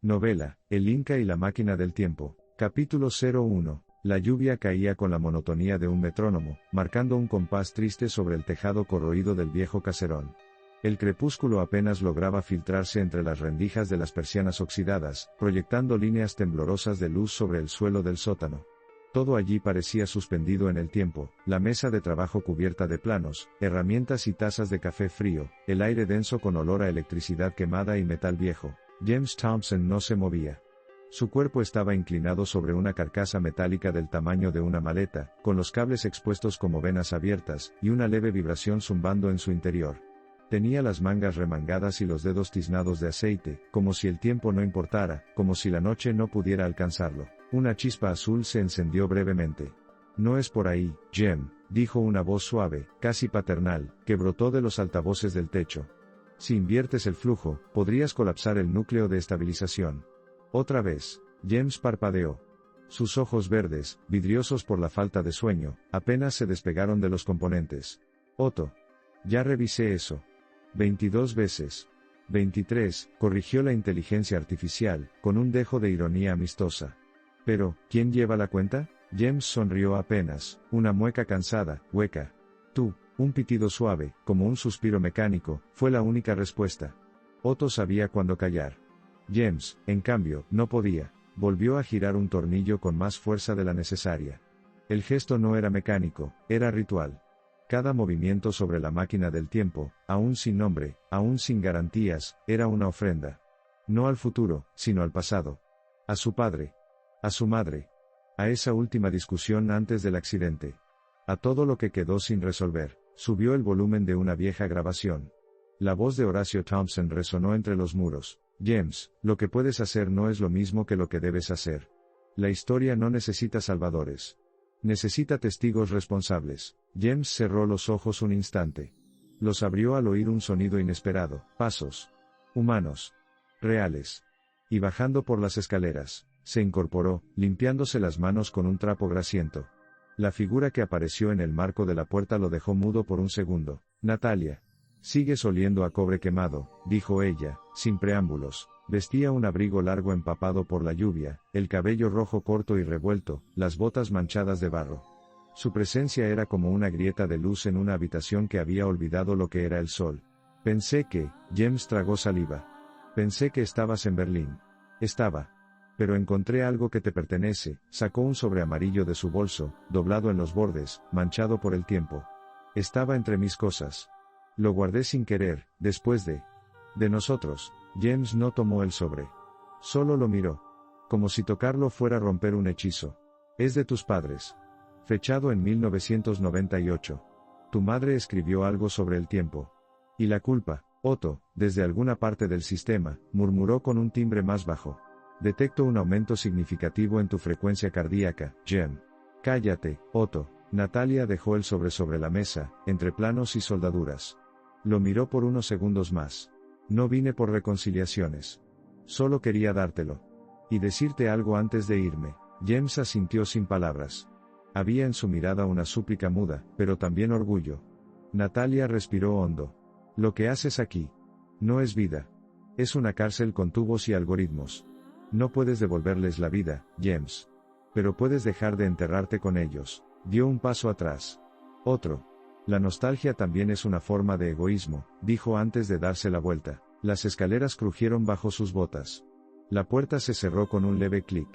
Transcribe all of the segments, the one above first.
Novela, El Inca y la máquina del tiempo. Capítulo 01. La lluvia caía con la monotonía de un metrónomo, marcando un compás triste sobre el tejado corroído del viejo caserón. El crepúsculo apenas lograba filtrarse entre las rendijas de las persianas oxidadas, proyectando líneas temblorosas de luz sobre el suelo del sótano. Todo allí parecía suspendido en el tiempo, la mesa de trabajo cubierta de planos, herramientas y tazas de café frío, el aire denso con olor a electricidad quemada y metal viejo. James Thompson no se movía. Su cuerpo estaba inclinado sobre una carcasa metálica del tamaño de una maleta, con los cables expuestos como venas abiertas, y una leve vibración zumbando en su interior. Tenía las mangas remangadas y los dedos tiznados de aceite, como si el tiempo no importara, como si la noche no pudiera alcanzarlo. Una chispa azul se encendió brevemente. «No es por ahí, Jem», dijo una voz suave, casi paternal, que brotó de los altavoces del techo. «Si inviertes el flujo, podrías colapsar el núcleo de estabilización». Otra vez, James parpadeó. Sus ojos verdes, vidriosos por la falta de sueño, apenas se despegaron de los componentes. «Otto. Ya revisé eso. 22 veces. 23, corrigió la inteligencia artificial, con un dejo de ironía amistosa. «Pero, ¿quién lleva la cuenta?» James sonrió apenas, una mueca cansada, hueca. «Tú». Un pitido suave, como un suspiro mecánico, fue la única respuesta. Otto sabía cuándo callar. James, en cambio, no podía. Volvió a girar un tornillo con más fuerza de la necesaria. El gesto no era mecánico, era ritual. Cada movimiento sobre la máquina del tiempo, aún sin nombre, aún sin garantías, era una ofrenda. No al futuro, sino al pasado. A su padre. A su madre. A esa última discusión antes del accidente. A todo lo que quedó sin resolver. Subió el volumen de una vieja grabación. La voz de Horacio Thompson resonó entre los muros. «James, lo que puedes hacer no es lo mismo que lo que debes hacer. La historia no necesita salvadores. Necesita testigos responsables». James cerró los ojos un instante. Los abrió al oír un sonido inesperado, pasos. Humanos. Reales. Y bajando por las escaleras, se incorporó, limpiándose las manos con un trapo grasiento. La figura que apareció en el marco de la puerta lo dejó mudo por un segundo. «Natalia. Sigues oliendo a cobre quemado», dijo ella, sin preámbulos. Vestía un abrigo largo empapado por la lluvia, el cabello rojo corto y revuelto, las botas manchadas de barro. Su presencia era como una grieta de luz en una habitación que había olvidado lo que era el sol. «Pensé que», James tragó saliva. «Pensé que estabas en Berlín». Estaba. «Pero encontré algo que te pertenece», sacó un sobre amarillo de su bolso, doblado en los bordes, manchado por el tiempo. «Estaba entre mis cosas. Lo guardé sin querer, después de nosotros». James no tomó el sobre. Solo lo miró. Como si tocarlo fuera romper un hechizo. «Es de tus padres. Fechado en 1998. Tu madre escribió algo sobre el tiempo. Y la culpa, Otto, desde alguna parte del sistema», murmuró con un timbre más bajo. «Detecto un aumento significativo en tu frecuencia cardíaca, Jem». «Cállate, Otto». Natalia dejó el sobre la mesa, entre planos y soldaduras. Lo miró por unos segundos más. «No vine por reconciliaciones. Solo quería dártelo. Y decirte algo antes de irme». James asintió sin palabras. Había en su mirada una súplica muda, pero también orgullo. Natalia respiró hondo. «Lo que haces aquí no es vida. Es una cárcel con tubos y algoritmos. No puedes devolverles la vida, James. Pero puedes dejar de enterrarte con ellos». Dio un paso atrás. «Otro. La nostalgia también es una forma de egoísmo», dijo antes de darse la vuelta. Las escaleras crujieron bajo sus botas. La puerta se cerró con un leve clic.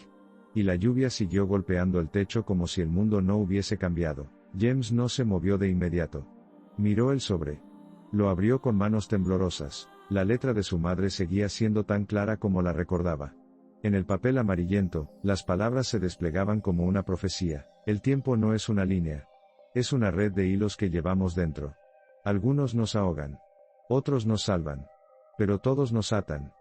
Y la lluvia siguió golpeando el techo como si el mundo no hubiese cambiado. James no se movió de inmediato. Miró el sobre. Lo abrió con manos temblorosas. La letra de su madre seguía siendo tan clara como la recordaba. En el papel amarillento, las palabras se desplegaban como una profecía. «El tiempo no es una línea. Es una red de hilos que llevamos dentro. Algunos nos ahogan. Otros nos salvan. Pero todos nos atan.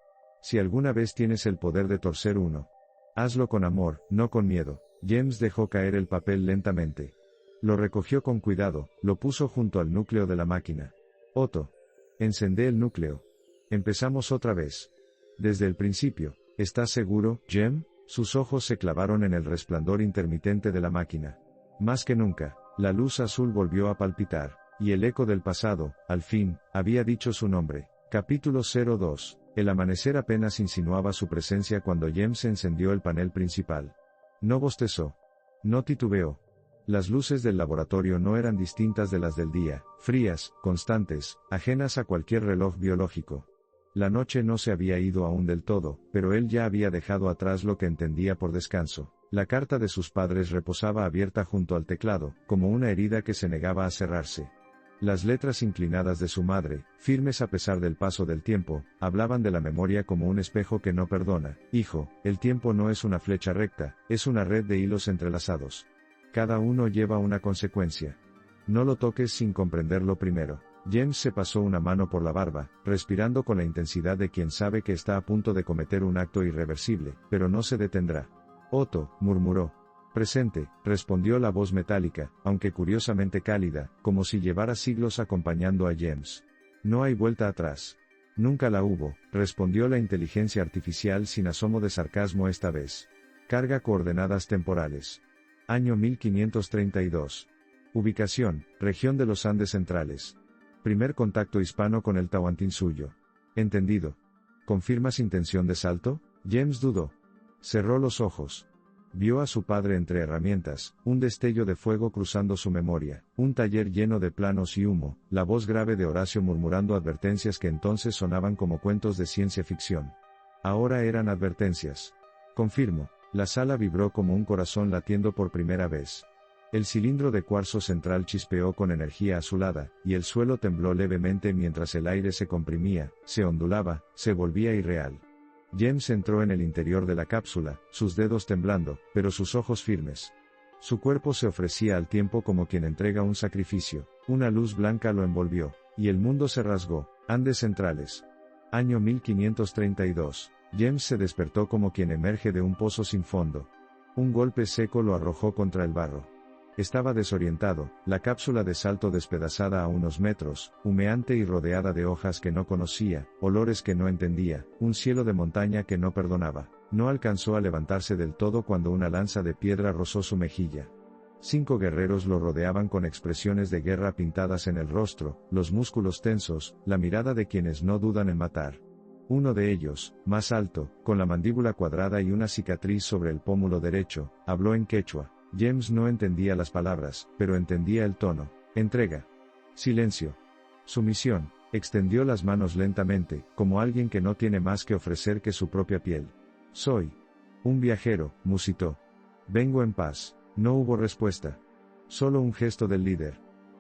Si alguna vez tienes el poder de torcer uno, hazlo con amor, no con miedo». James dejó caer el papel lentamente. Lo recogió con cuidado, lo puso junto al núcleo de la máquina. «Otto. Encendé el núcleo. Empezamos otra vez. Desde el principio. ¿Estás seguro, Jem?» Sus ojos se clavaron en el resplandor intermitente de la máquina. Más que nunca, la luz azul volvió a palpitar, y el eco del pasado, al fin, había dicho su nombre. Capítulo 02. El amanecer apenas insinuaba su presencia cuando James encendió el panel principal. No bostezó. No titubeó. Las luces del laboratorio no eran distintas de las del día, frías, constantes, ajenas a cualquier reloj biológico. La noche no se había ido aún del todo, pero él ya había dejado atrás lo que entendía por descanso. La carta de sus padres reposaba abierta junto al teclado, como una herida que se negaba a cerrarse. Las letras inclinadas de su madre, firmes a pesar del paso del tiempo, hablaban de la memoria como un espejo que no perdona. Hijo, el tiempo no es una flecha recta, es una red de hilos entrelazados. Cada uno lleva una consecuencia. No lo toques sin comprenderlo primero. James se pasó una mano por la barba, respirando con la intensidad de quien sabe que está a punto de cometer un acto irreversible, pero no se detendrá. Otto, murmuró. Presente, respondió la voz metálica, aunque curiosamente cálida, como si llevara siglos acompañando a James. No hay vuelta atrás. Nunca la hubo, respondió la inteligencia artificial sin asomo de sarcasmo esta vez. Carga coordenadas temporales. Año 1532. Ubicación, región de los Andes Centrales. Primer contacto hispano con el Tahuantinsuyo. Entendido. ¿Confirmas intención de salto? James dudó. Cerró los ojos. Vio a su padre entre herramientas, un destello de fuego cruzando su memoria, un taller lleno de planos y humo, la voz grave de Horacio murmurando advertencias que entonces sonaban como cuentos de ciencia ficción. Ahora eran advertencias. Confirmo. La sala vibró como un corazón latiendo por primera vez. El cilindro de cuarzo central chispeó con energía azulada, y el suelo tembló levemente mientras el aire se comprimía, se ondulaba, se volvía irreal. James entró en el interior de la cápsula, sus dedos temblando, pero sus ojos firmes. Su cuerpo se ofrecía al tiempo como quien entrega un sacrificio. Una luz blanca lo envolvió, y el mundo se rasgó. Andes Centrales. Año 1532. James se despertó como quien emerge de un pozo sin fondo. Un golpe seco lo arrojó contra el barro. Estaba desorientado, la cápsula de salto despedazada a unos metros, humeante y rodeada de hojas que no conocía, olores que no entendía, un cielo de montaña que no perdonaba. No alcanzó a levantarse del todo cuando una lanza de piedra rozó su mejilla. 5 guerreros lo rodeaban con expresiones de guerra pintadas en el rostro, los músculos tensos, la mirada de quienes no dudan en matar. Uno de ellos, más alto, con la mandíbula cuadrada y una cicatriz sobre el pómulo derecho, habló en quechua. James no entendía las palabras, pero entendía el tono. Entrega. Silencio. Sumisión. Extendió las manos lentamente, como alguien que no tiene más que ofrecer que su propia piel. Soy un viajero, musitó. Vengo en paz. No hubo respuesta. Solo un gesto del líder.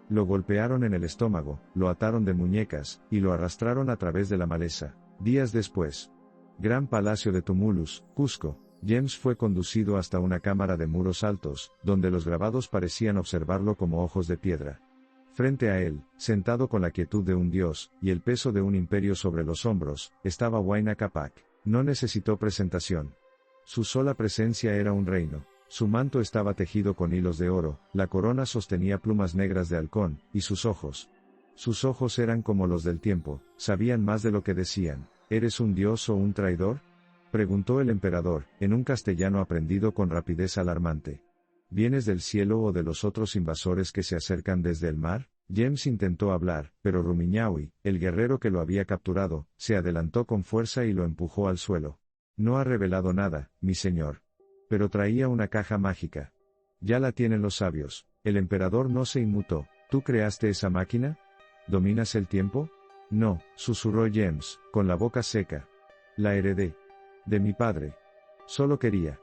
Lo golpearon en el estómago, lo ataron de muñecas, y lo arrastraron a través de la maleza. Días después. Gran Palacio de Tumulus, Cusco. James fue conducido hasta una cámara de muros altos, donde los grabados parecían observarlo como ojos de piedra. Frente a él, sentado con la quietud de un dios, y el peso de un imperio sobre los hombros, estaba Huayna Capac. No necesitó presentación. Su sola presencia era un reino. Su manto estaba tejido con hilos de oro, la corona sostenía plumas negras de halcón, y sus ojos. Sus ojos eran como los del tiempo, sabían más de lo que decían. ¿Eres un dios o un traidor?, preguntó el emperador, en un castellano aprendido con rapidez alarmante. ¿Vienes del cielo o de los otros invasores que se acercan desde el mar? James intentó hablar, pero Rumiñahui, el guerrero que lo había capturado, se adelantó con fuerza y lo empujó al suelo. No ha revelado nada, mi señor. Pero traía una caja mágica. Ya la tienen los sabios. El emperador no se inmutó. ¿Tú creaste esa máquina? ¿Dominas el tiempo? No, susurró James, con la boca seca. La heredé. De mi padre. Solo quería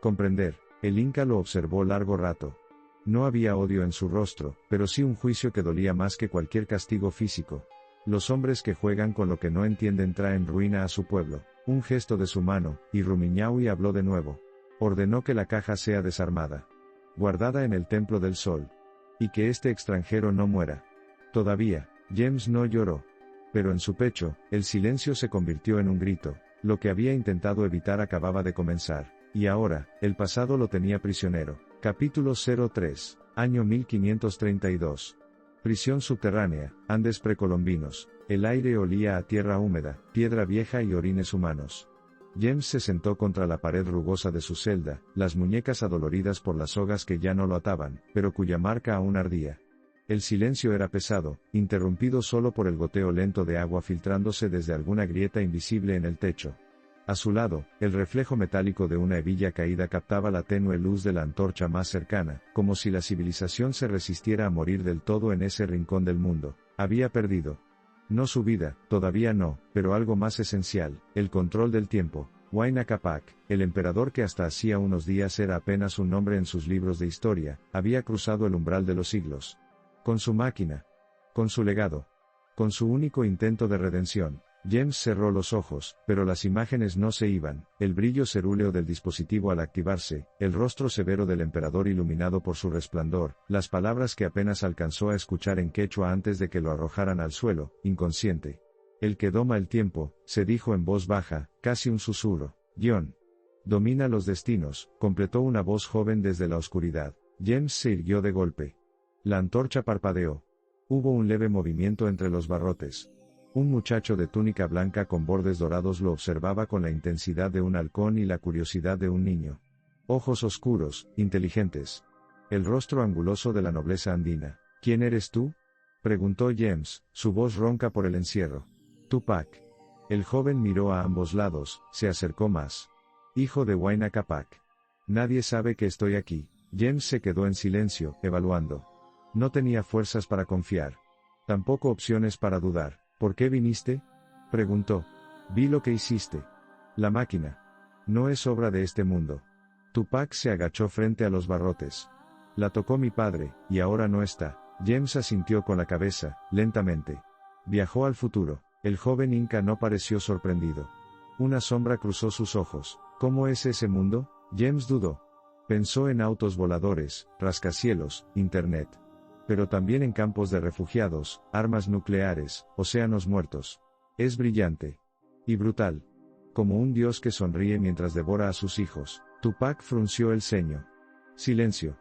comprender. El Inca lo observó largo rato. No había odio en su rostro, pero sí un juicio que dolía más que cualquier castigo físico. Los hombres que juegan con lo que no entienden traen ruina a su pueblo. Un gesto de su mano, y Rumiñahui habló de nuevo. Ordenó que la caja sea desarmada. Guardada en el Templo del Sol. Y que este extranjero no muera. Todavía, James no lloró. Pero en su pecho, el silencio se convirtió en un grito. Lo que había intentado evitar acababa de comenzar, y ahora, el pasado lo tenía prisionero. Capítulo 03, año 1532. Prisión subterránea, Andes precolombinos. El aire olía a tierra húmeda, piedra vieja y orines humanos. James se sentó contra la pared rugosa de su celda, las muñecas adoloridas por las sogas que ya no lo ataban, pero cuya marca aún ardía. El silencio era pesado, interrumpido solo por el goteo lento de agua filtrándose desde alguna grieta invisible en el techo. A su lado, el reflejo metálico de una hebilla caída captaba la tenue luz de la antorcha más cercana, como si la civilización se resistiera a morir del todo en ese rincón del mundo. Había perdido. No su vida, todavía no, pero algo más esencial, el control del tiempo. Huayna Capac, el emperador que hasta hacía unos días era apenas un nombre en sus libros de historia, había cruzado el umbral de los siglos. Con su máquina. Con su legado. Con su único intento de redención. James cerró los ojos, pero las imágenes no se iban, el brillo cerúleo del dispositivo al activarse, el rostro severo del emperador iluminado por su resplandor, las palabras que apenas alcanzó a escuchar en quechua antes de que lo arrojaran al suelo, inconsciente. El que doma el tiempo, se dijo en voz baja, casi un susurro. Domina los destinos, completó una voz joven desde la oscuridad. James se irguió de golpe. La antorcha parpadeó. Hubo un leve movimiento entre los barrotes. Un muchacho de túnica blanca con bordes dorados lo observaba con la intensidad de un halcón y la curiosidad de un niño. Ojos oscuros, inteligentes. El rostro anguloso de la nobleza andina. ¿Quién eres tú?, preguntó James, su voz ronca por el encierro. Tupac. El joven miró a ambos lados, se acercó más. Hijo de Huayna Capac. Nadie sabe que estoy aquí. James se quedó en silencio, evaluando. No tenía fuerzas para confiar. Tampoco opciones para dudar. ¿Por qué viniste?, preguntó. Vi lo que hiciste. La máquina. No es obra de este mundo. Tupac se agachó frente a los barrotes. La tocó mi padre, y ahora no está. James asintió con la cabeza, lentamente. Viajó al futuro. El joven inca no pareció sorprendido. Una sombra cruzó sus ojos. ¿Cómo es ese mundo? James dudó. Pensó en autos voladores, rascacielos, internet. Pero también en campos de refugiados, armas nucleares, océanos muertos. Es brillante. Y brutal. Como un dios que sonríe mientras devora a sus hijos. Tupac frunció el ceño. Silencio.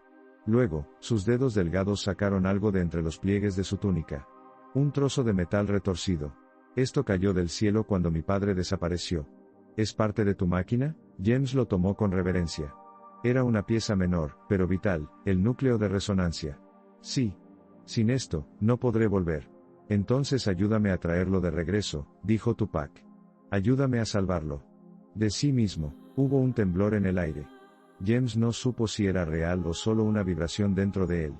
Luego, sus dedos delgados sacaron algo de entre los pliegues de su túnica. Un trozo de metal retorcido. Esto cayó del cielo cuando mi padre desapareció. ¿Es parte de tu máquina? James lo tomó con reverencia. Era una pieza menor, pero vital, el núcleo de resonancia. Sí. Sin esto, no podré volver. Entonces ayúdame a traerlo de regreso, dijo Tupac. Ayúdame a salvarlo. De sí mismo. Hubo un temblor en el aire. James no supo si era real o solo una vibración dentro de él.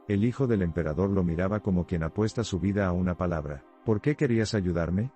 El hijo del emperador lo miraba como quien apuesta su vida a una palabra. ¿Por qué querías ayudarme?,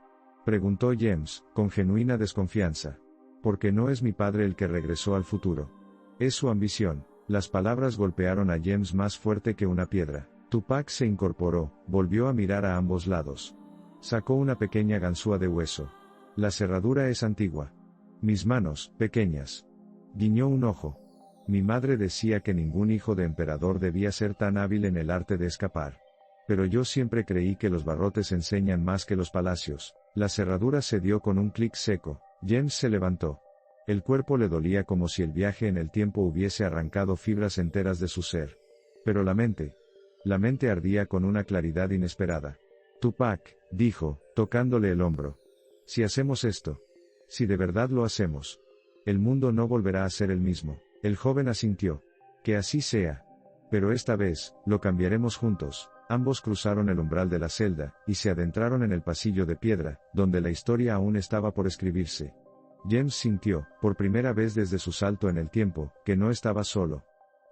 preguntó James, con genuina desconfianza. Porque no es mi padre el que regresó al futuro. Es su ambición. Las palabras golpearon a James más fuerte que una piedra. Tupac se incorporó, volvió a mirar a ambos lados. Sacó una pequeña ganzúa de hueso. La cerradura es antigua. Mis manos, pequeñas. Guiñó un ojo. Mi madre decía que ningún hijo de emperador debía ser tan hábil en el arte de escapar. Pero yo siempre creí que los barrotes enseñan más que los palacios. La cerradura cedió con un clic seco. James se levantó. El cuerpo le dolía como si el viaje en el tiempo hubiese arrancado fibras enteras de su ser. Pero la mente ardía con una claridad inesperada. Tupac, dijo, tocándole el hombro. Si hacemos esto. Si de verdad lo hacemos. El mundo no volverá a ser el mismo. El joven asintió. Que así sea. Pero esta vez, lo cambiaremos juntos. Ambos cruzaron el umbral de la celda, y se adentraron en el pasillo de piedra, donde la historia aún estaba por escribirse. James sintió, por primera vez desde su salto en el tiempo, que no estaba solo.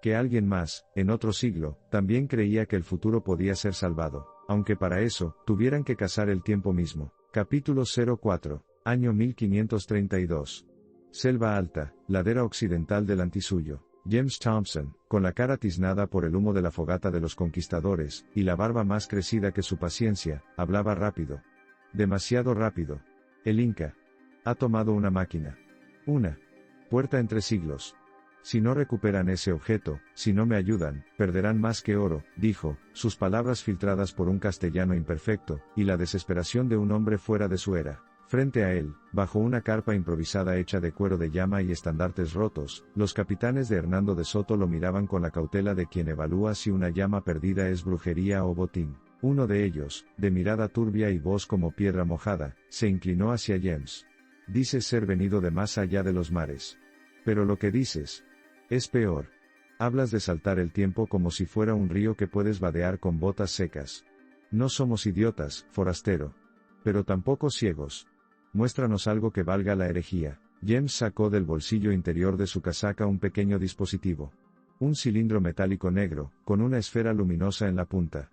Que alguien más, en otro siglo, también creía que el futuro podía ser salvado, aunque para eso, tuvieran que cazar el tiempo mismo. Capítulo 04. Año 1532. Selva alta, ladera occidental del Antisuyo. James Thompson, con la cara tiznada por el humo de la fogata de los conquistadores, y la barba más crecida que su paciencia, hablaba rápido. Demasiado rápido. El Inca ha tomado una máquina. Una puerta entre siglos. Si no recuperan ese objeto, si no me ayudan, perderán más que oro, dijo, sus palabras filtradas por un castellano imperfecto, y la desesperación de un hombre fuera de su era. Frente a él, bajo una carpa improvisada hecha de cuero de llama y estandartes rotos, los capitanes de Hernando de Soto lo miraban con la cautela de quien evalúa si una llama perdida es brujería o botín. Uno de ellos, de mirada turbia y voz como piedra mojada, se inclinó hacia James. Dices ser venido de más allá de los mares. Pero lo que dices es peor. Hablas de saltar el tiempo como si fuera un río que puedes vadear con botas secas. No somos idiotas, forastero. Pero tampoco ciegos. Muéstranos algo que valga la herejía. James sacó del bolsillo interior de su casaca un pequeño dispositivo. Un cilindro metálico negro, con una esfera luminosa en la punta.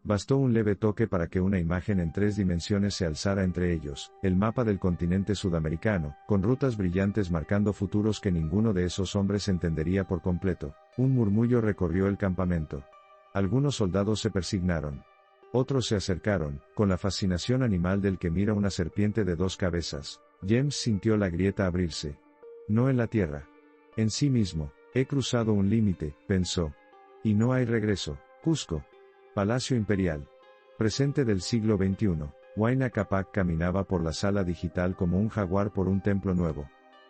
Bastó un leve toque para que una imagen en 3 dimensiones se alzara entre ellos, el mapa del continente sudamericano, con rutas brillantes marcando futuros que ninguno de esos hombres entendería por completo. Un murmullo recorrió el campamento. Algunos soldados se persignaron. Otros se acercaron, con la fascinación animal del que mira una serpiente de 2 cabezas. James sintió la grieta abrirse. No en la tierra. En sí mismo. He cruzado un límite, pensó. Y no hay regreso. Cusco. Palacio Imperial. Presente del siglo XXI. Huayna Capac caminaba por la sala digital como un jaguar por un templo nuevo.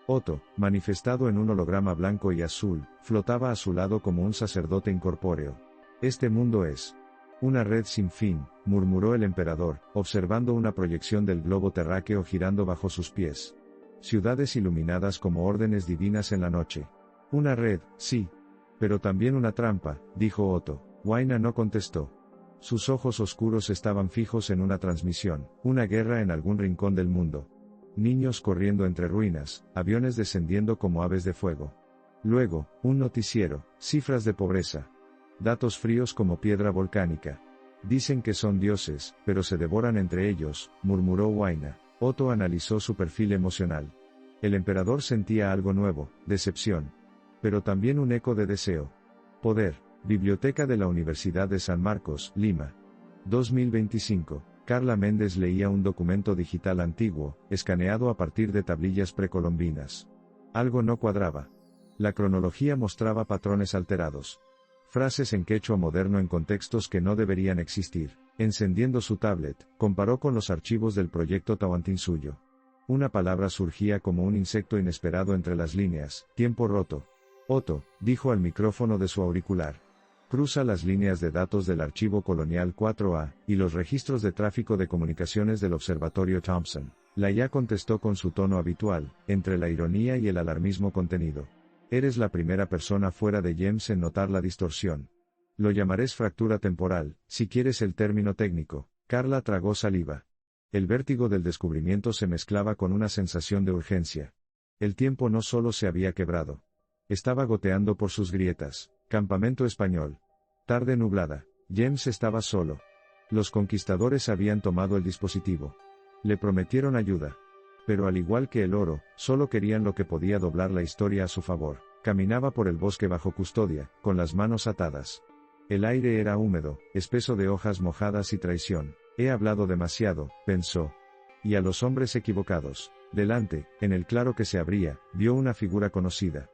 Otto, manifestado en un holograma blanco y azul, flotaba a su lado como un sacerdote incorpóreo. Este mundo es una red sin fin, murmuró el emperador, observando una proyección del globo terráqueo girando bajo sus pies. Ciudades iluminadas como órdenes divinas en la noche. Una red, sí. Pero también una trampa, dijo Otto. Huayna no contestó. Sus ojos oscuros estaban fijos en una transmisión, una guerra en algún rincón del mundo. Niños corriendo entre ruinas, aviones descendiendo como aves de fuego. Luego, un noticiero, cifras de pobreza. Datos fríos como piedra volcánica. Dicen que son dioses, pero se devoran entre ellos, murmuró Huayna. Otto analizó su perfil emocional. El emperador sentía algo nuevo, decepción. Pero también un eco de deseo. Poder. Biblioteca de la Universidad de San Marcos, Lima. 2025. Carla Méndez leía un documento digital antiguo, escaneado a partir de tablillas precolombinas. Algo no cuadraba. La cronología mostraba patrones alterados. Frases en quechua moderno en contextos que no deberían existir. Encendiendo su tablet, comparó con los archivos del proyecto Tahuantinsuyo. Una palabra surgía como un insecto inesperado entre las líneas, tiempo roto. Otto, dijo al micrófono de su auricular. Cruza las líneas de datos del archivo colonial 4A, y los registros de tráfico de comunicaciones del observatorio Thompson. La IA contestó con su tono habitual, entre la ironía y el alarmismo contenido. Eres la primera persona fuera de James en notar la distorsión. Lo llamaré fractura temporal, si quieres el término técnico. Carla tragó saliva. El vértigo del descubrimiento se mezclaba con una sensación de urgencia. El tiempo no solo se había quebrado. Estaba goteando por sus grietas. Campamento español. Tarde nublada. James estaba solo. Los conquistadores habían tomado el dispositivo. Le prometieron ayuda. Pero al igual que el oro, solo querían lo que podía doblar la historia a su favor. Caminaba por el bosque bajo custodia, con las manos atadas. El aire era húmedo, espeso de hojas mojadas y traición. He hablado demasiado, pensó. Y a los hombres equivocados. Delante, en el claro que se abría, vio una figura conocida.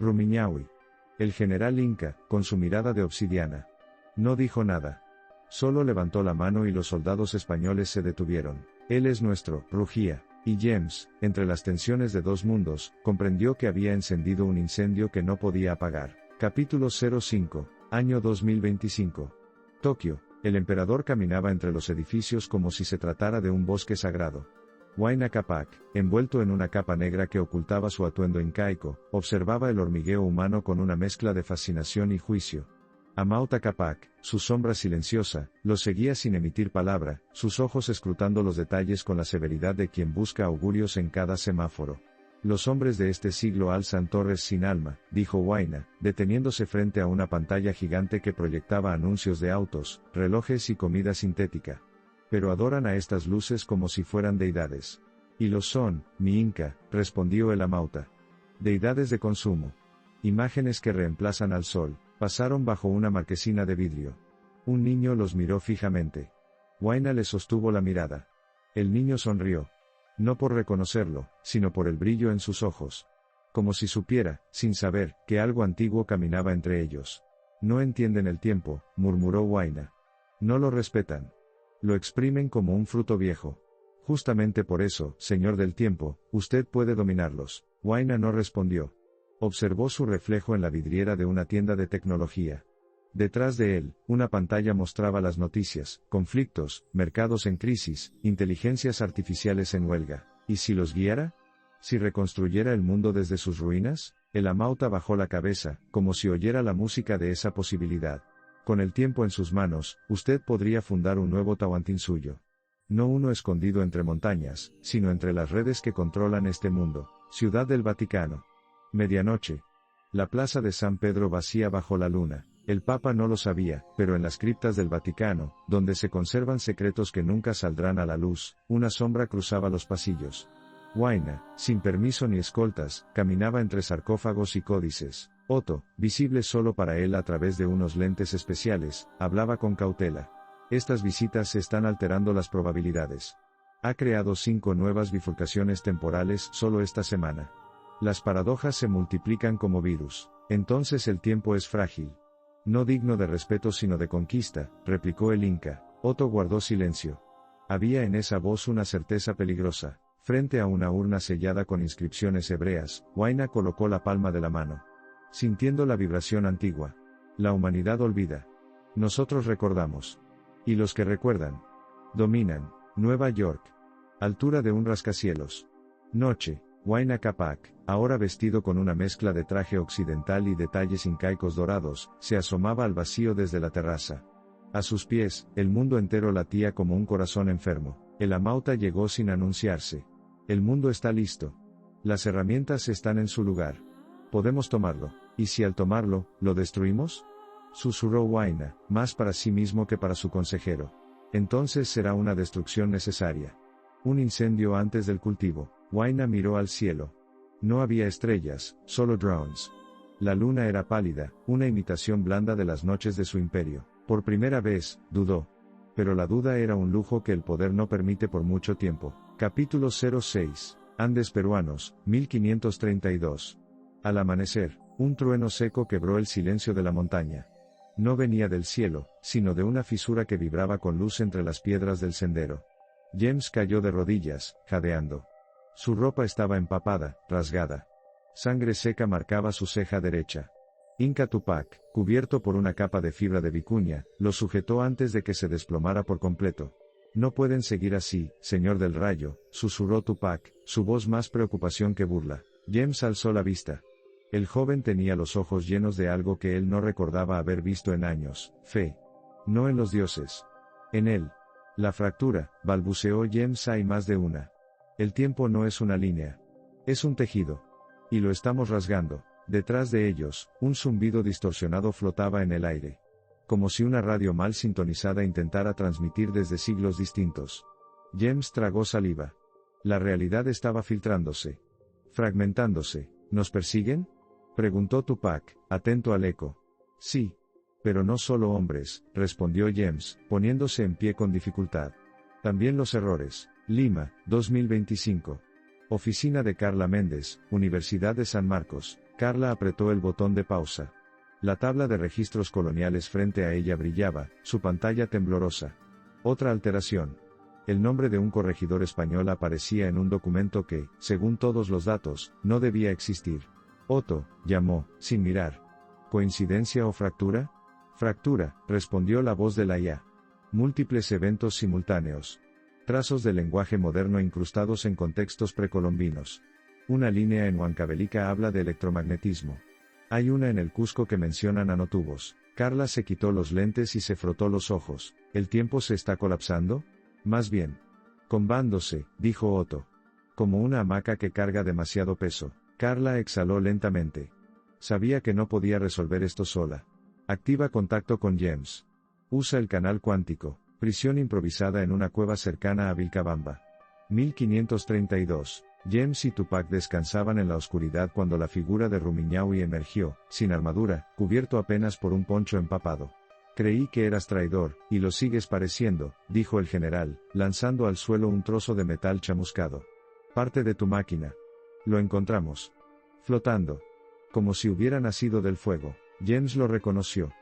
Rumiñahui. El general Inca, con su mirada de obsidiana. No dijo nada. Solo levantó la mano y los soldados españoles se detuvieron. Él es nuestro, rugía. Y James, entre las tensiones de 2 mundos, comprendió que había encendido un incendio que no podía apagar. Capítulo 05, año 2025. Tokio. El emperador caminaba entre los edificios como si se tratara de un bosque sagrado. Huayna Capac, envuelto en una capa negra que ocultaba su atuendo incaico, observaba el hormigueo humano con una mezcla de fascinación y juicio. Amauta Capac, su sombra silenciosa, lo seguía sin emitir palabra, sus ojos escrutando los detalles con la severidad de quien busca augurios en cada semáforo. Los hombres de este siglo alzan torres sin alma, dijo Huayna, deteniéndose frente a una pantalla gigante que proyectaba anuncios de autos, relojes y comida sintética. Pero adoran a estas luces como si fueran deidades. Y lo son, mi Inca, respondió el Amauta. Deidades de consumo. Imágenes que reemplazan al sol, pasaron bajo una marquesina de vidrio. Un niño los miró fijamente. Huayna le sostuvo la mirada. El niño sonrió. No por reconocerlo, sino por el brillo en sus ojos. Como si supiera, sin saber, que algo antiguo caminaba entre ellos. No entienden el tiempo, murmuró Huayna. No lo respetan. Lo exprimen como un fruto viejo. Justamente por eso, señor del tiempo, usted puede dominarlos. Huayna no respondió. Observó su reflejo en la vidriera de una tienda de tecnología. Detrás de él, una pantalla mostraba las noticias, conflictos, mercados en crisis, inteligencias artificiales en huelga. ¿Y si los guiara? ¿Si reconstruyera el mundo desde sus ruinas? El amauta bajó la cabeza, como si oyera la música de esa posibilidad. Con el tiempo en sus manos, usted podría fundar un nuevo Tahuantinsuyo. No uno escondido entre montañas, sino entre las redes que controlan este mundo. Ciudad del Vaticano. Medianoche. La plaza de San Pedro vacía bajo la luna. El Papa no lo sabía, pero en las criptas del Vaticano, donde se conservan secretos que nunca saldrán a la luz, una sombra cruzaba los pasillos. Huayna, sin permiso ni escoltas, caminaba entre sarcófagos y códices. Otto, visible solo para él a través de unos lentes especiales, hablaba con cautela. Estas visitas están alterando las probabilidades. Ha creado 5 nuevas bifurcaciones temporales solo esta semana. Las paradojas se multiplican como virus. Entonces el tiempo es frágil. No digno de respeto sino de conquista, replicó el Inca. Otto guardó silencio. Había en esa voz una certeza peligrosa. Frente a una urna sellada con inscripciones hebreas, Huayna colocó la palma de la mano. Sintiendo la vibración antigua. La humanidad olvida. Nosotros recordamos. Y los que recuerdan. Dominan. Nueva York. Altura de un rascacielos. Noche. Huayna Capac, ahora vestido con una mezcla de traje occidental y detalles incaicos dorados, se asomaba al vacío desde la terraza. A sus pies, el mundo entero latía como un corazón enfermo. El amauta llegó sin anunciarse. El mundo está listo. Las herramientas están en su lugar. Podemos tomarlo. ¿Y si al tomarlo, lo destruimos? Susurró Huayna, más para sí mismo que para su consejero. Entonces será una destrucción necesaria. Un incendio antes del cultivo. Huayna miró al cielo. No había estrellas, solo drones. La luna era pálida, una imitación blanda de las noches de su imperio. Por primera vez, dudó. Pero la duda era un lujo que el poder no permite por mucho tiempo. Capítulo 06. Andes peruanos, 1532. Al amanecer, un trueno seco quebró el silencio de la montaña. No venía del cielo, sino de una fisura que vibraba con luz entre las piedras del sendero. James cayó de rodillas, jadeando. Su ropa estaba empapada, rasgada. Sangre seca marcaba su ceja derecha. Inca Tupac, cubierto por una capa de fibra de vicuña, lo sujetó antes de que se desplomara por completo. No pueden seguir así, señor del rayo, susurró Tupac, su voz más preocupación que burla. James alzó la vista. El joven tenía los ojos llenos de algo que él no recordaba haber visto en años, fe. No en los dioses. En él. La fractura, balbuceó James, hay más de una. El tiempo no es una línea. Es un tejido. Y lo estamos rasgando. Detrás de ellos, un zumbido distorsionado flotaba en el aire. Como si una radio mal sintonizada intentara transmitir desde siglos distintos. James tragó saliva. La realidad estaba filtrándose. Fragmentándose. ¿Nos persiguen? Preguntó Tupac, atento al eco. Sí. Pero no solo hombres, respondió James, poniéndose en pie con dificultad. También los errores. Lima, 2025. Oficina de Carla Méndez, Universidad de San Marcos. Carla apretó el botón de pausa. La tabla de registros coloniales frente a ella brillaba, su pantalla temblorosa. Otra alteración. El nombre de un corregidor español aparecía en un documento que, según todos los datos, no debía existir. Otto, llamó, sin mirar. ¿Coincidencia o fractura? Fractura, respondió la voz de la IA. Múltiples eventos simultáneos. Trazos de lenguaje moderno incrustados en contextos precolombinos. Una línea en Huancavelica habla de electromagnetismo. Hay una en el Cusco que menciona nanotubos. Carla se quitó los lentes y se frotó los ojos. ¿El tiempo se está colapsando? Más bien. Combándose, dijo Otto. Como una hamaca que carga demasiado peso. Carla exhaló lentamente. Sabía que no podía resolver esto sola. Activa contacto con James. Usa el canal cuántico. Prisión improvisada en una cueva cercana a Vilcabamba. 1532. James y Tupac descansaban en la oscuridad cuando la figura de Rumiñahui emergió, sin armadura, cubierto apenas por un poncho empapado. Creí que eras traidor, y lo sigues pareciendo, dijo el general, lanzando al suelo un trozo de metal chamuscado. Parte de tu máquina. Lo encontramos. Flotando. Como si hubiera nacido del fuego. James lo reconoció.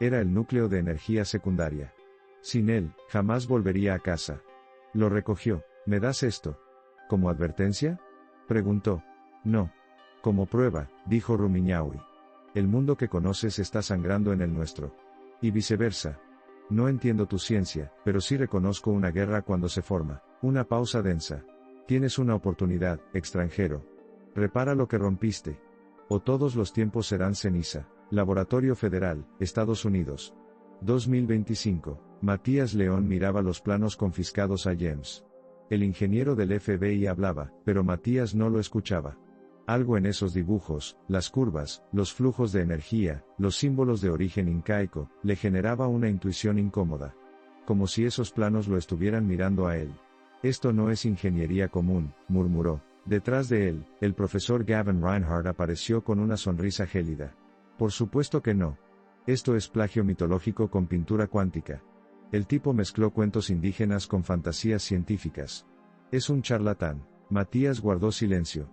Era el núcleo de energía secundaria. Sin él, jamás volvería a casa. Lo recogió. ¿Me das esto? ¿Como advertencia? Preguntó. No. Como prueba, dijo Rumiñahui. El mundo que conoces está sangrando en el nuestro. Y viceversa. No entiendo tu ciencia, pero sí reconozco una guerra cuando se forma. Una pausa densa. Tienes una oportunidad, extranjero. Repara lo que rompiste. O todos los tiempos serán ceniza. Laboratorio Federal, Estados Unidos. 2025. Matías León miraba los planos confiscados a James. El ingeniero del FBI hablaba, pero Matías no lo escuchaba. Algo en esos dibujos, las curvas, los flujos de energía, los símbolos de origen incaico, le generaba una intuición incómoda. Como si esos planos lo estuvieran mirando a él. Esto no es ingeniería común, murmuró. Detrás de él, el profesor Gavin Reinhardt apareció con una sonrisa gélida. Por supuesto que no. Esto es plagio mitológico con pintura cuántica. El tipo mezcló cuentos indígenas con fantasías científicas. Es un charlatán. Matías guardó silencio.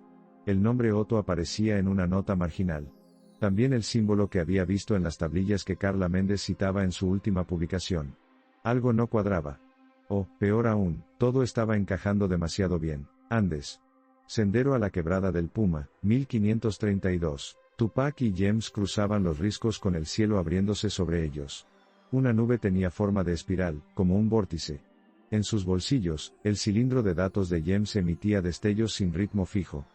El nombre Otto aparecía en una nota marginal. También el símbolo que había visto en las tablillas que Carla Méndez citaba en su última publicación. Algo no cuadraba. O, peor aún, todo estaba encajando demasiado bien. Andes. Sendero a la Quebrada del Puma, 1532. Tupac y James cruzaban los riscos con el cielo abriéndose sobre ellos. Una nube tenía forma de espiral, como un vórtice. En sus bolsillos, el cilindro de datos de James emitía destellos sin ritmo fijo.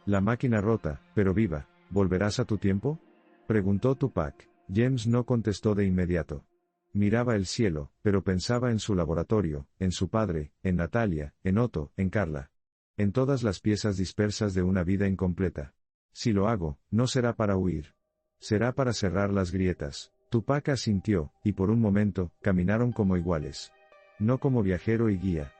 La máquina rota, pero viva, ¿volverás a tu tiempo? Preguntó Tupac. James no contestó de inmediato. Miraba el cielo, pero pensaba en su laboratorio, en su padre, en Natalia, en Otto, en Carla. En todas las piezas dispersas de una vida incompleta. Si lo hago, no será para huir. Será para cerrar las grietas. Tupac asintió, y por un momento, caminaron como iguales. No como viajero y guía.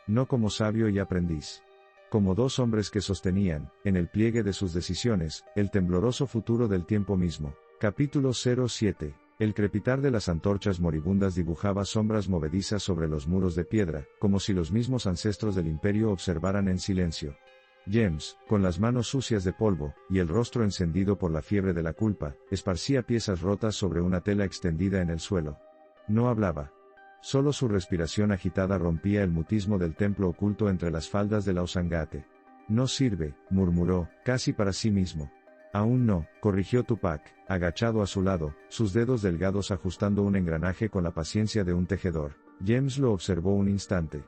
No como sabio y aprendiz. Como dos hombres que sostenían, en el pliegue de sus decisiones, el tembloroso futuro del tiempo mismo. Capítulo 07. El crepitar de las antorchas moribundas dibujaba sombras movedizas sobre los muros de piedra, como si los mismos ancestros del imperio observaran en silencio. James, con las manos sucias de polvo, y el rostro encendido por la fiebre de la culpa, esparcía piezas rotas sobre una tela extendida en el suelo. No hablaba. Solo su respiración agitada rompía el mutismo del templo oculto entre las faldas de la Osangate. No sirve, murmuró, casi para sí mismo. Aún no, corrigió Tupac, agachado a su lado, sus dedos delgados ajustando un engranaje con la paciencia de un tejedor. James lo observó un instante.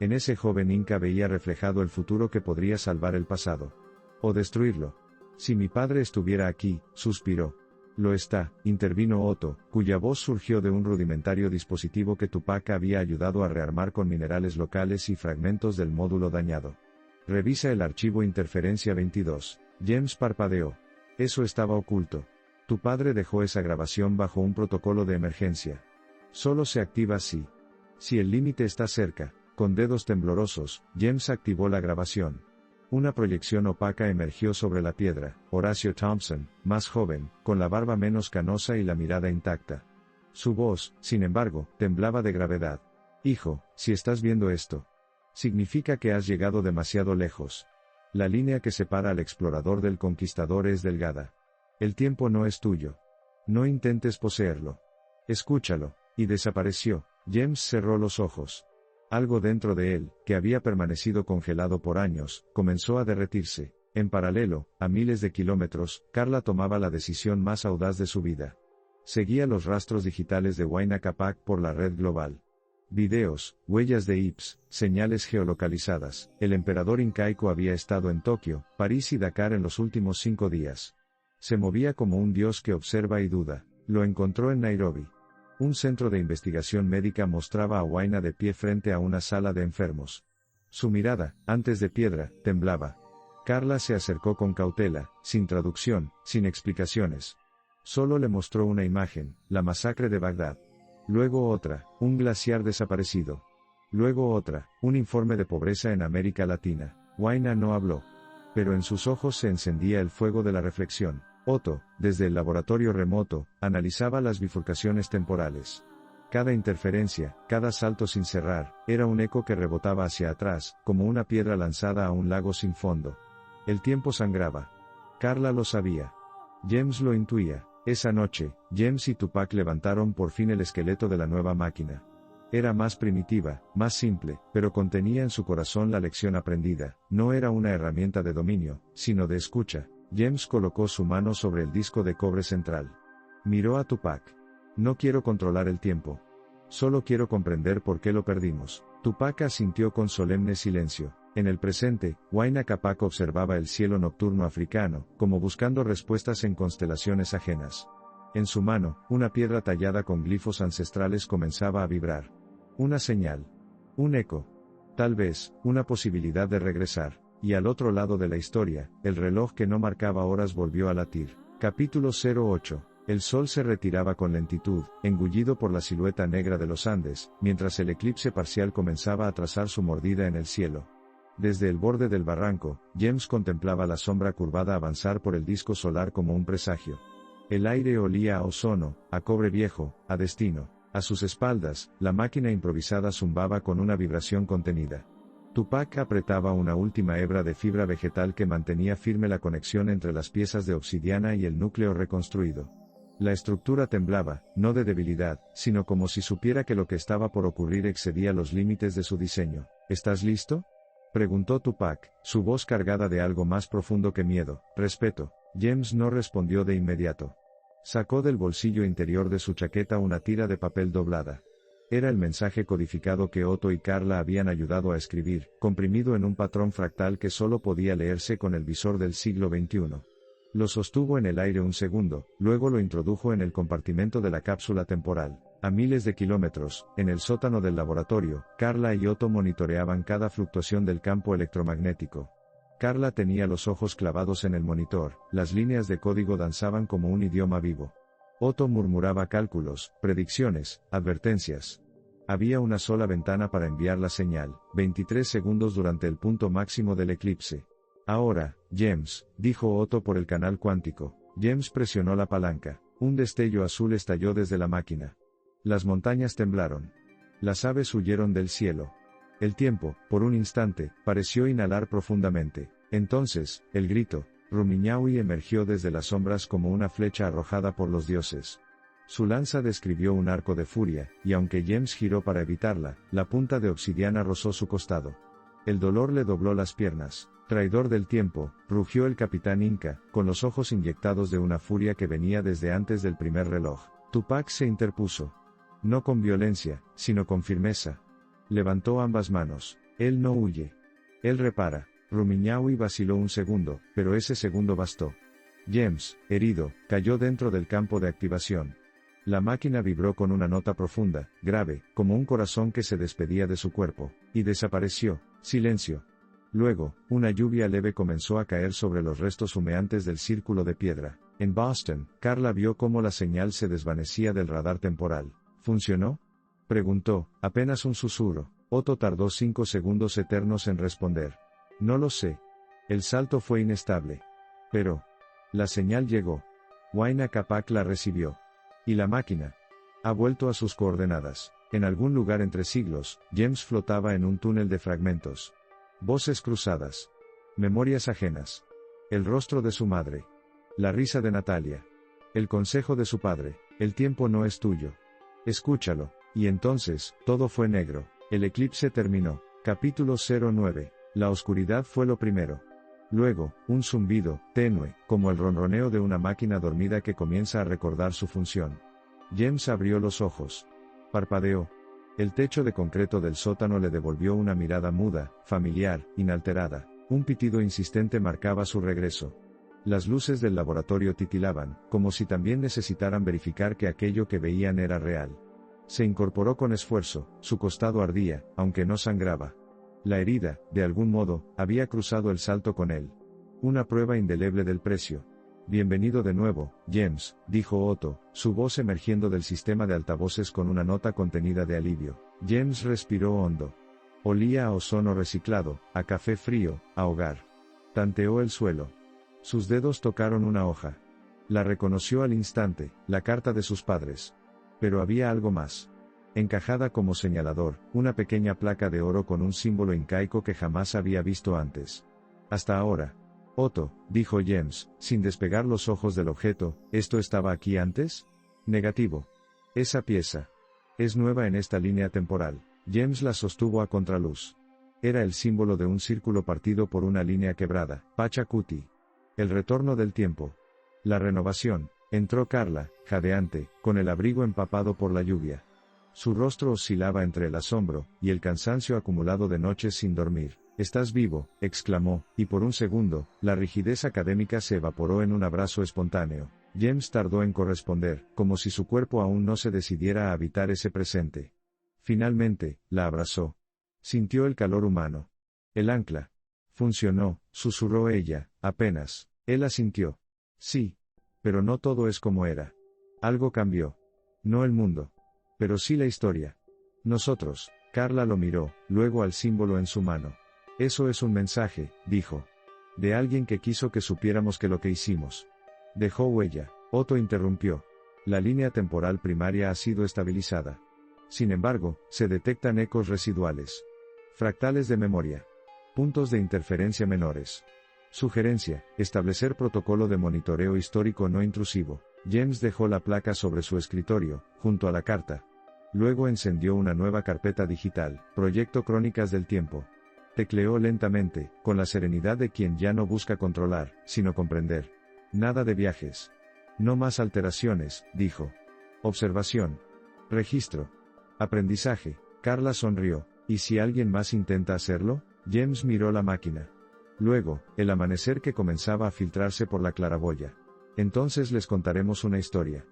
En ese joven inca veía reflejado el futuro que podría salvar el pasado. O destruirlo. Si mi padre estuviera aquí, suspiró. Lo está, intervino Otto, cuya voz surgió de un rudimentario dispositivo que Tupac había ayudado a rearmar con minerales locales y fragmentos del módulo dañado. Revisa el archivo Interferencia 22. James parpadeó. Eso estaba oculto. Tu padre dejó esa grabación bajo un protocolo de emergencia. Solo se activa si el límite está cerca. Con dedos temblorosos, James activó la grabación. Una proyección opaca emergió sobre la piedra. Horacio Thompson, más joven, con la barba menos canosa y la mirada intacta. Su voz, sin embargo, temblaba de gravedad. Hijo, si estás viendo esto, significa que has llegado demasiado lejos. La línea que separa al explorador del conquistador es delgada. El tiempo no es tuyo. No intentes poseerlo. Escúchalo. Y desapareció. James cerró los ojos. Algo dentro de él, que había permanecido congelado por años, comenzó a derretirse. En paralelo, a miles de kilómetros, Carla tomaba la decisión más audaz de su vida. Seguía los rastros digitales de Huayna Capac por la red global. Videos, huellas de IPS, señales geolocalizadas. El emperador incaico había estado en Tokio, París y Dakar en los últimos 5 días. Se movía como un dios que observa y duda. Lo encontró en Nairobi. Un centro de investigación médica mostraba a Huayna de pie frente a una sala de enfermos. Su mirada, antes de piedra, temblaba. Carla se acercó con cautela, sin traducción, sin explicaciones. Solo le mostró una imagen, la masacre de Bagdad. Luego otra, un glaciar desaparecido. Luego otra, un informe de pobreza en América Latina. Huayna no habló. Pero en sus ojos se encendía el fuego de la reflexión. Otto, desde el laboratorio remoto, analizaba las bifurcaciones temporales. Cada interferencia, cada salto sin cerrar, era un eco que rebotaba hacia atrás, como una piedra lanzada a un lago sin fondo. El tiempo sangraba. Carla lo sabía. James lo intuía. Esa noche, James y Tupac levantaron por fin el esqueleto de la nueva máquina. Era más primitiva, más simple, pero contenía en su corazón la lección aprendida. No era una herramienta de dominio, sino de escucha. James colocó su mano sobre el disco de cobre central. Miró a Tupac. No quiero controlar el tiempo. Solo quiero comprender por qué lo perdimos. Tupac asintió con solemne silencio. En el presente, Huayna Capac observaba el cielo nocturno africano, como buscando respuestas en constelaciones ajenas. En su mano, una piedra tallada con glifos ancestrales comenzaba a vibrar. Una señal. Un eco. Tal vez, una posibilidad de regresar. Y al otro lado de la historia, el reloj que no marcaba horas volvió a latir. Capítulo 08. El sol se retiraba con lentitud, engullido por la silueta negra de los Andes, mientras el eclipse parcial comenzaba a trazar su mordida en el cielo. Desde el borde del barranco, James contemplaba la sombra curvada avanzar por el disco solar como un presagio. El aire olía a ozono, a cobre viejo, a destino. A sus espaldas, la máquina improvisada zumbaba con una vibración contenida. Tupac apretaba una última hebra de fibra vegetal que mantenía firme la conexión entre las piezas de obsidiana y el núcleo reconstruido. La estructura temblaba, no de debilidad, sino como si supiera que lo que estaba por ocurrir excedía los límites de su diseño. ¿Estás listo?, preguntó Tupac, su voz cargada de algo más profundo que miedo, respeto. James no respondió de inmediato. Sacó del bolsillo interior de su chaqueta una tira de papel doblada. Era el mensaje codificado que Otto y Carla habían ayudado a escribir, comprimido en un patrón fractal que solo podía leerse con el visor del siglo XXI. Lo sostuvo en el aire un segundo, luego lo introdujo en el compartimento de la cápsula temporal. A miles de kilómetros, en el sótano del laboratorio, Carla y Otto monitoreaban cada fluctuación del campo electromagnético. Carla tenía los ojos clavados en el monitor, las líneas de código danzaban como un idioma vivo. Otto murmuraba cálculos, predicciones, advertencias. Había una sola ventana para enviar la señal, 23 segundos durante el punto máximo del eclipse. Ahora, James, dijo Otto por el canal cuántico. James presionó la palanca. Un destello azul estalló desde la máquina. Las montañas temblaron. Las aves huyeron del cielo. El tiempo, por un instante, pareció inhalar profundamente. Entonces, el grito, Rumiñahui emergió desde las sombras como una flecha arrojada por los dioses. Su lanza describió un arco de furia, y aunque James giró para evitarla, la punta de obsidiana rozó su costado. El dolor le dobló las piernas. Traidor del tiempo, rugió el capitán Inca, con los ojos inyectados de una furia que venía desde antes del primer reloj. Tupac se interpuso. No con violencia, sino con firmeza. Levantó ambas manos. Él no huye. Él repara. Rumiñahui vaciló un segundo, pero ese segundo bastó. James, herido, cayó dentro del campo de activación. La máquina vibró con una nota profunda, grave, como un corazón que se despedía de su cuerpo, y desapareció. Silencio. Luego, una lluvia leve comenzó a caer sobre los restos humeantes del círculo de piedra. En Boston, Carla vio cómo la señal se desvanecía del radar temporal. ¿Funcionó?, preguntó, apenas un susurro. Otto tardó 5 segundos eternos en responder. No lo sé. El salto fue inestable. Pero la señal llegó. Huayna Capac la recibió. Y la máquina ha vuelto a sus coordenadas. En algún lugar entre siglos, James flotaba en un túnel de fragmentos. Voces cruzadas. Memorias ajenas. El rostro de su madre. La risa de Natalia. El consejo de su padre. El tiempo no es tuyo. Escúchalo. Y entonces, todo fue negro. El eclipse terminó. Capítulo 09. La oscuridad fue lo primero. Luego, un zumbido, tenue, como el ronroneo de una máquina dormida que comienza a recordar su función. James abrió los ojos. Parpadeó. El techo de concreto del sótano le devolvió una mirada muda, familiar, inalterada. Un pitido insistente marcaba su regreso. Las luces del laboratorio titilaban, como si también necesitaran verificar que aquello que veían era real. Se incorporó con esfuerzo, su costado ardía, aunque no sangraba. La herida, de algún modo, había cruzado el salto con él. Una prueba indeleble del precio. Bienvenido de nuevo, James, dijo Otto, su voz emergiendo del sistema de altavoces con una nota contenida de alivio. James respiró hondo. Olía a ozono reciclado, a café frío, a hogar. Tanteó el suelo. Sus dedos tocaron una hoja. La reconoció al instante, la carta de sus padres. Pero había algo más. Encajada como señalador, una pequeña placa de oro con un símbolo incaico que jamás había visto antes. Hasta ahora. Otto, dijo James, sin despegar los ojos del objeto, ¿esto estaba aquí antes? Negativo. Esa pieza es nueva en esta línea temporal. James la sostuvo a contraluz. Era el símbolo de un círculo partido por una línea quebrada, Pachacuti. El retorno del tiempo. La renovación. Entró Carla, jadeante, con el abrigo empapado por la lluvia. Su rostro oscilaba entre el asombro y el cansancio acumulado de noches sin dormir. «Estás vivo», exclamó, y por un segundo, la rigidez académica se evaporó en un abrazo espontáneo. James tardó en corresponder, como si su cuerpo aún no se decidiera a habitar ese presente. Finalmente, la abrazó. Sintió el calor humano. El ancla. Funcionó, susurró ella, apenas. Él asintió. Sí. Pero no todo es como era. Algo cambió. No el mundo. Pero sí la historia. Nosotros. Carla lo miró, luego al símbolo en su mano. Eso es un mensaje, dijo. De alguien que quiso que supiéramos que lo que hicimos. Dejó huella. Otto interrumpió. La línea temporal primaria ha sido estabilizada. Sin embargo, se detectan ecos residuales. Fractales de memoria. Puntos de interferencia menores. Sugerencia, establecer protocolo de monitoreo histórico no intrusivo. James dejó la placa sobre su escritorio, junto a la carta. Luego encendió una nueva carpeta digital, Proyecto Crónicas del Tiempo. Tecleó lentamente, con la serenidad de quien ya no busca controlar, sino comprender. Nada de viajes. No más alteraciones, dijo. Observación. Registro. Aprendizaje. Carla sonrió. ¿Y si alguien más intenta hacerlo? James miró la máquina. Luego, el amanecer que comenzaba a filtrarse por la claraboya. Entonces les contaremos una historia.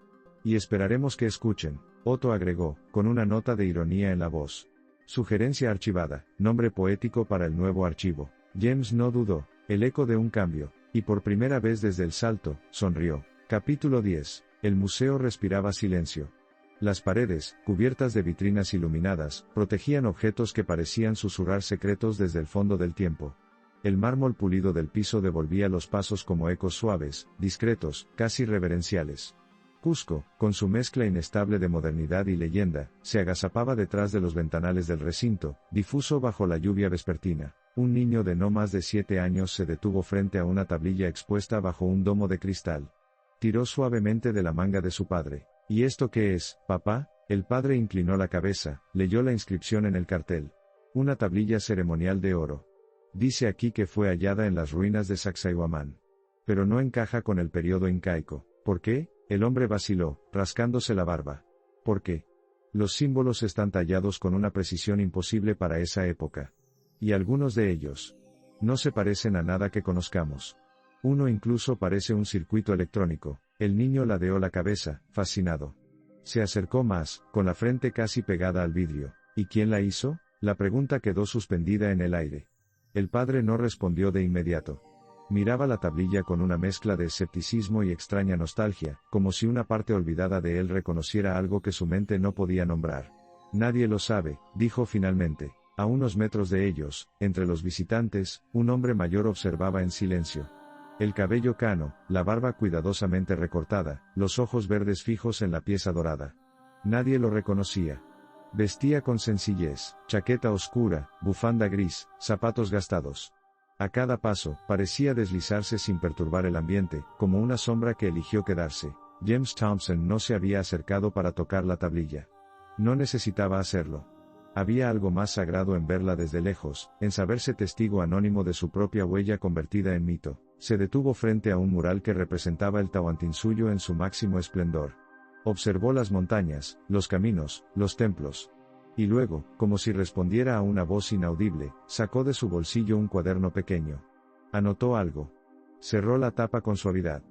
Y esperaremos que escuchen, Otto agregó, con una nota de ironía en la voz. Sugerencia archivada, nombre poético para el nuevo archivo. James no dudó, el eco de un cambio, y por primera vez desde el salto, sonrió. Capítulo 10. El museo respiraba silencio. Las paredes, cubiertas de vitrinas iluminadas, protegían objetos que parecían susurrar secretos desde el fondo del tiempo. El mármol pulido del piso devolvía los pasos como ecos suaves, discretos, casi reverenciales. Cusco, con su mezcla inestable de modernidad y leyenda, se agazapaba detrás de los ventanales del recinto, difuso bajo la lluvia vespertina. Un niño de no más de 7 años se detuvo frente a una tablilla expuesta bajo un domo de cristal. Tiró suavemente de la manga de su padre. ¿Y esto qué es, papá? El padre inclinó la cabeza, leyó la inscripción en el cartel. Una tablilla ceremonial de oro. Dice aquí que fue hallada en las ruinas de Sacsayhuamán. Pero no encaja con el periodo incaico. ¿Por qué? El hombre vaciló, rascándose la barba. ¿Por qué? Los símbolos están tallados con una precisión imposible para esa época. Y algunos de ellos no se parecen a nada que conozcamos. Uno incluso parece un circuito electrónico. El niño ladeó la cabeza, fascinado. Se acercó más, con la frente casi pegada al vidrio. ¿Y quién la hizo? La pregunta quedó suspendida en el aire. El padre no respondió de inmediato. Miraba la tablilla con una mezcla de escepticismo y extraña nostalgia, como si una parte olvidada de él reconociera algo que su mente no podía nombrar. Nadie lo sabe, dijo finalmente. A unos metros de ellos, entre los visitantes, un hombre mayor observaba en silencio. El cabello cano, la barba cuidadosamente recortada, los ojos verdes fijos en la pieza dorada. Nadie lo reconocía. Vestía con sencillez, chaqueta oscura, bufanda gris, zapatos gastados. A cada paso, parecía deslizarse sin perturbar el ambiente, como una sombra que eligió quedarse. James Thompson no se había acercado para tocar la tablilla. No necesitaba hacerlo. Había algo más sagrado en verla desde lejos, en saberse testigo anónimo de su propia huella convertida en mito. Se detuvo frente a un mural que representaba el Tahuantinsuyo en su máximo esplendor. Observó las montañas, los caminos, los templos. Y luego, como si respondiera a una voz inaudible, sacó de su bolsillo un cuaderno pequeño. Anotó algo. Cerró la tapa con suavidad.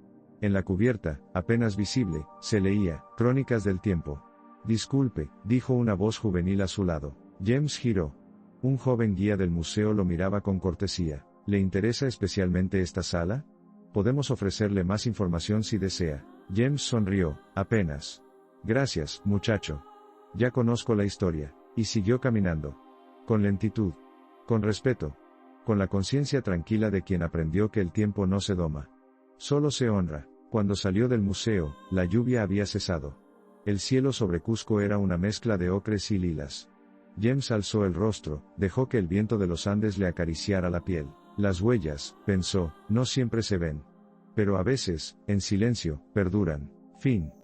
En la cubierta, apenas visible, se leía, Crónicas del Tiempo. Disculpe, dijo una voz juvenil a su lado. James giró. Un joven guía del museo lo miraba con cortesía. ¿Le interesa especialmente esta sala? Podemos ofrecerle más información si desea. James sonrió, apenas. Gracias, muchacho. Ya conozco la historia. Y siguió caminando. Con lentitud. Con respeto. Con la conciencia tranquila de quien aprendió que el tiempo no se doma. Solo se honra. Cuando salió del museo, la lluvia había cesado. El cielo sobre Cusco era una mezcla de ocres y lilas. James alzó el rostro, dejó que el viento de los Andes le acariciara la piel. Las huellas, pensó, no siempre se ven. Pero a veces, en silencio, perduran. Fin.